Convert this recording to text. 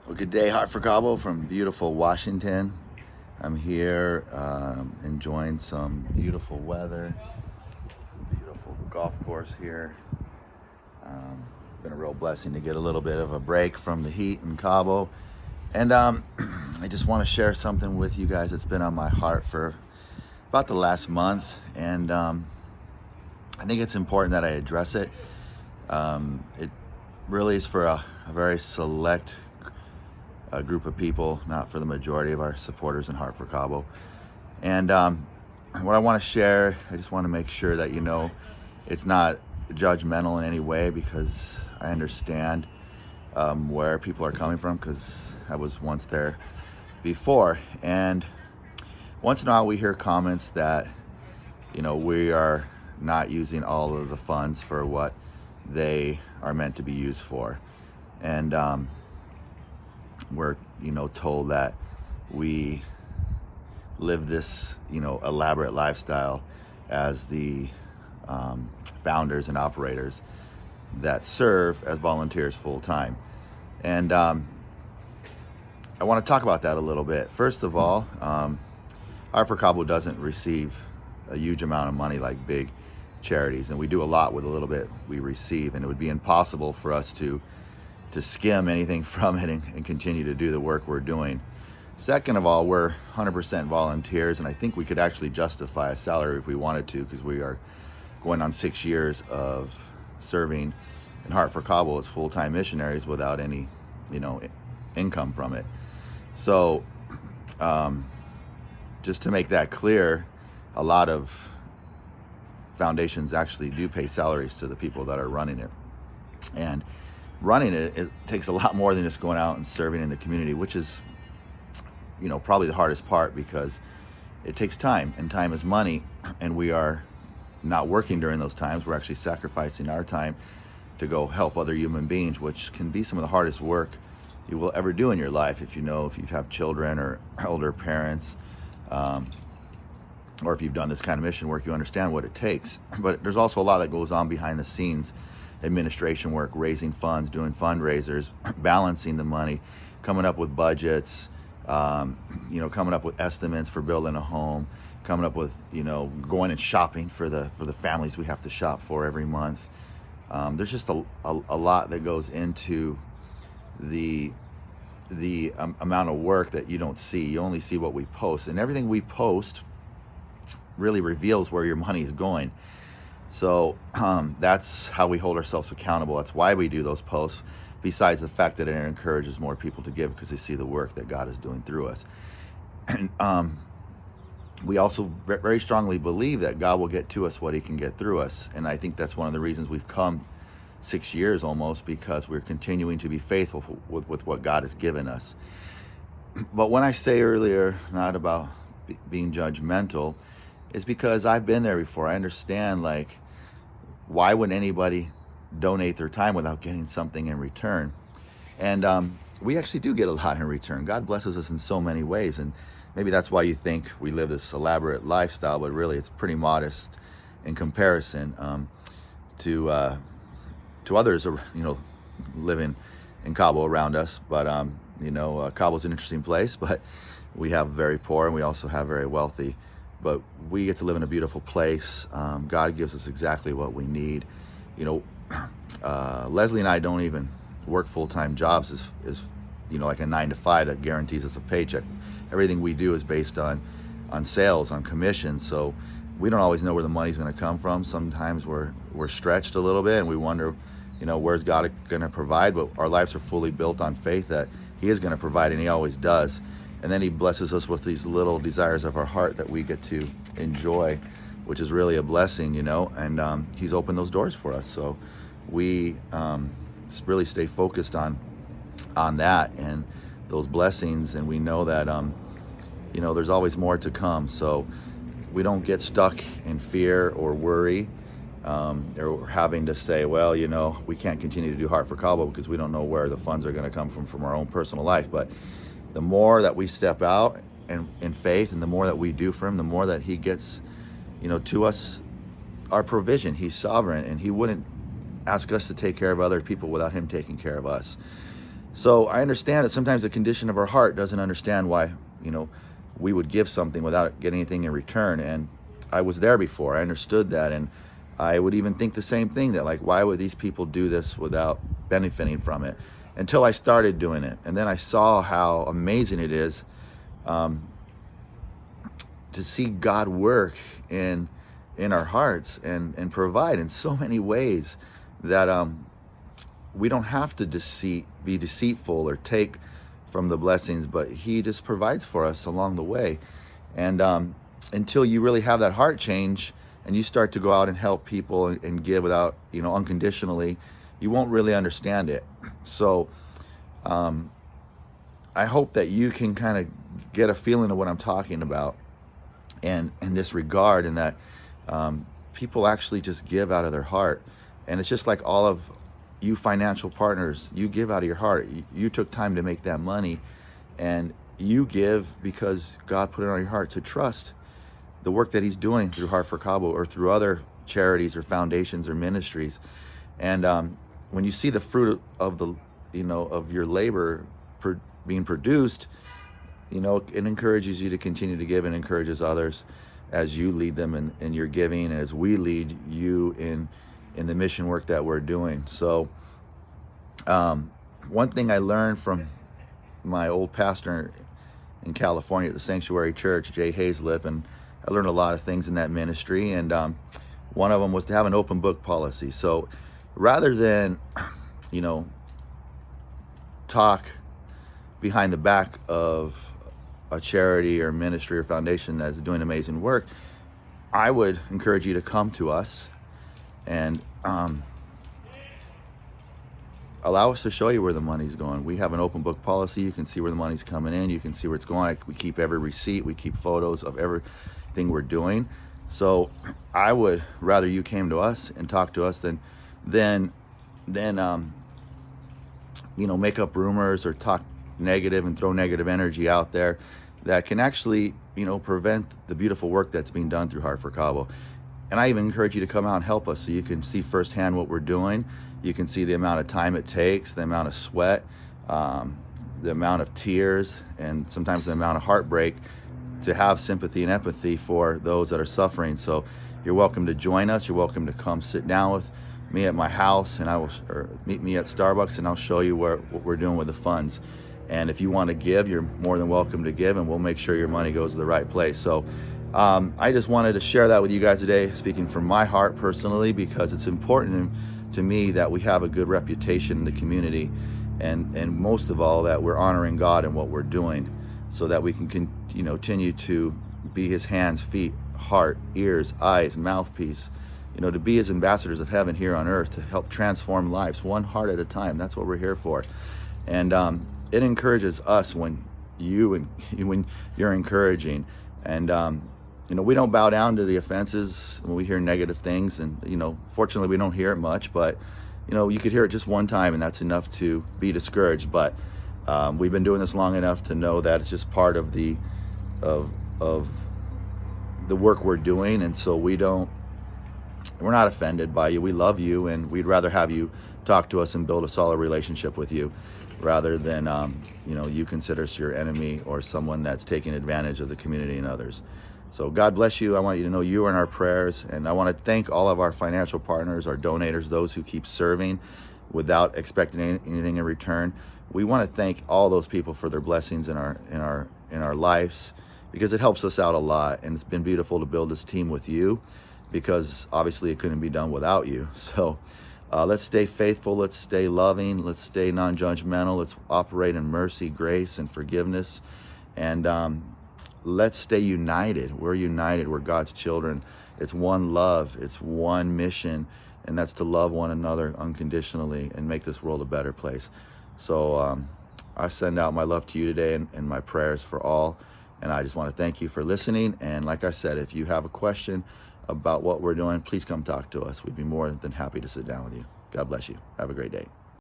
Well, good day, Hot for Cabo from beautiful Washington. I'm here enjoying some beautiful weather, beautiful golf course here. Been a real blessing to get a little bit of a break from the heat in Cabo. And I just want to share something with you guys that's been on my heart for about the last month. And I think it's important that I address it. It really is for a very select group of people, not for the majority of our supporters in Heart for Cabo. And what I want to share, I just want to make sure that you know it's not judgmental in any way, because I understand where people are coming from, because I was once there before. And once in a while we hear comments that, we are not using all of the funds for what they are meant to be used for. And we're told that we live this elaborate lifestyle as the founders and operators that serve as volunteers full time. And I want to talk about that a little bit. First of all, Heart for Cabo doesn't receive a huge amount of money like big charities, and we do a lot with a little bit we receive, and it would be impossible for us to skim anything from it and continue to do the work we're doing. Second of all, we're 100% volunteers, and I think we could actually justify a salary if we wanted to, because we are going on 6 years of serving in Heart for Cabo as full-time missionaries without any income from it. So just to make that clear, a lot of foundations actually do pay salaries to the people that are running it. And running it takes a lot more than just going out and serving in the community, which is probably the hardest part, because it takes time, and time is money, and we are not working during those times. We're actually sacrificing our time to go help other human beings, which can be some of the hardest work you will ever do in your life. If you have children or older parents, or if you've done this kind of mission work, you understand what it takes. But there's also a lot that goes on behind the scenes: administration work, raising funds, doing fundraisers, balancing the money, coming up with budgets, coming up with estimates for building a home, coming up with, going and shopping for the families we have to shop for every month. There's just a lot that goes into the amount of work that you don't see. You only see what we post, and everything we post really reveals where your money is going. So that's how we hold ourselves accountable. That's why we do those posts, besides the fact that it encourages more people to give, because they see the work that God is doing through us. And we also very strongly believe that God will get to us what he can get through us. And I think that's one of the reasons we've come 6 years almost, because we're continuing to be faithful with what God has given us. But when I say earlier, not about being judgmental, is because I've been there before. I understand, why would anybody donate their time without getting something in return? And we actually do get a lot in return. God blesses us in so many ways, and maybe that's why you think we live this elaborate lifestyle, but really it's pretty modest in comparison to others, living in Cabo around us. But Cabo's an interesting place, but we have very poor and we also have very wealthy. But we get to live in a beautiful place. God gives us exactly what we need. Leslie and I don't even work full-time jobs is like a 9-to-5 that guarantees us a paycheck. Everything we do is based on sales, on commission. So we don't always know where the money's going to come from. Sometimes we're stretched a little bit, and we wonder, where's God going to provide? But our lives are fully built on faith that he is going to provide, and he always does. And then he blesses us with these little desires of our heart that we get to enjoy, which is really a blessing, and he's opened those doors for us. So we really stay focused on that and those blessings, and we know that there's always more to come. So we don't get stuck in fear or worry, or having to say, well, we can't continue to do Heart for Cabo because we don't know where the funds are going to come from our own personal life. But the more that we step out and in faith, and the more that we do for him, the more that he gets to us our provision. He's sovereign, and he wouldn't ask us to take care of other people without him taking care of us. So I understand that sometimes the condition of our heart doesn't understand why, we would give something without getting anything in return. And I was there before. I understood that. And I would even think the same thing, that like, why would these people do this without benefiting from it? Until I started doing it. And then I saw how amazing it is to see God work in our hearts and provide in so many ways that we don't have to be deceitful or take from the blessings, but He just provides for us along the way. And until you really have that heart change and you start to go out and help people and give without, unconditionally, you won't really understand it. So I hope that you can kind of get a feeling of what I'm talking about, and in this regard, and that people actually just give out of their heart. And it's just like all of you financial partners, you give out of your heart. You took time to make that money, and you give because God put it on your heart to trust the work that He's doing through Heart for Cabo or through other charities or foundations or ministries. And when you see the fruit of of your labor being produced, it encourages you to continue to give, and encourages others as you lead them in your giving, and as we lead you in the mission work that we're doing. So one thing I learned from my old pastor in California at the Sanctuary Church, Jay Hazlip, and I learned a lot of things in that ministry, and one of them was to have an open book policy. So rather than talk behind the back of a charity or ministry or foundation that's doing amazing work, I would encourage you to come to us and allow us to show you where the money's going. We have an open book policy. You can see where the money's coming in. You can see where it's going. We keep every receipt. We keep photos of everything we're doing. So I would rather you came to us and talked to us than make up rumors or talk negative and throw negative energy out there that can actually, prevent the beautiful work that's being done through Heart for Cabo. And I even encourage you to come out and help us so you can see firsthand what we're doing. You can see the amount of time it takes, the amount of sweat, the amount of tears, and sometimes the amount of heartbreak to have sympathy and empathy for those that are suffering. So you're welcome to join us. You're welcome to come sit down with me at my house, and or meet me at Starbucks, and I'll show you what we're doing with the funds. And if you want to give, you're more than welcome to give, and we'll make sure your money goes to the right place. So I just wanted to share that with you guys today, speaking from my heart personally, because it's important to me that we have a good reputation in the community, and most of all, that we're honoring God in what we're doing, so that we can continue to be His hands, feet, heart, ears, eyes, mouthpiece, to be His ambassadors of heaven here on earth, to help transform lives one heart at a time. That's what we're here for. And it encourages us when you're encouraging. And we don't bow down to the offenses when we hear negative things. And fortunately we don't hear it much, but you could hear it just one time, and that's enough to be discouraged. But we've been doing this long enough to know that it's just part of the work we're doing, and so we're not offended by you. We love you, and we'd rather have you talk to us and build a solid relationship with you, rather than you consider us your enemy or someone that's taking advantage of the community and others. So God bless you. I want you to know you are in our prayers, and I want to thank all of our financial partners, our donators, those who keep serving without expecting anything in return. We want to thank all those people for their blessings in our lives, because it helps us out a lot, and it's been beautiful to build this team with you, because obviously it couldn't be done without you. So let's stay faithful, let's stay loving, let's stay non-judgmental, let's operate in mercy, grace, and forgiveness, and let's stay united. We're united, we're God's children. It's one love, it's one mission, and that's to love one another unconditionally and make this world a better place. So I send out my love to you today, and my prayers for all, and I just want to thank you for listening. And like I said, if you have a question about what we're doing, please come talk to us. We'd be more than happy to sit down with you. God bless you. Have a great day.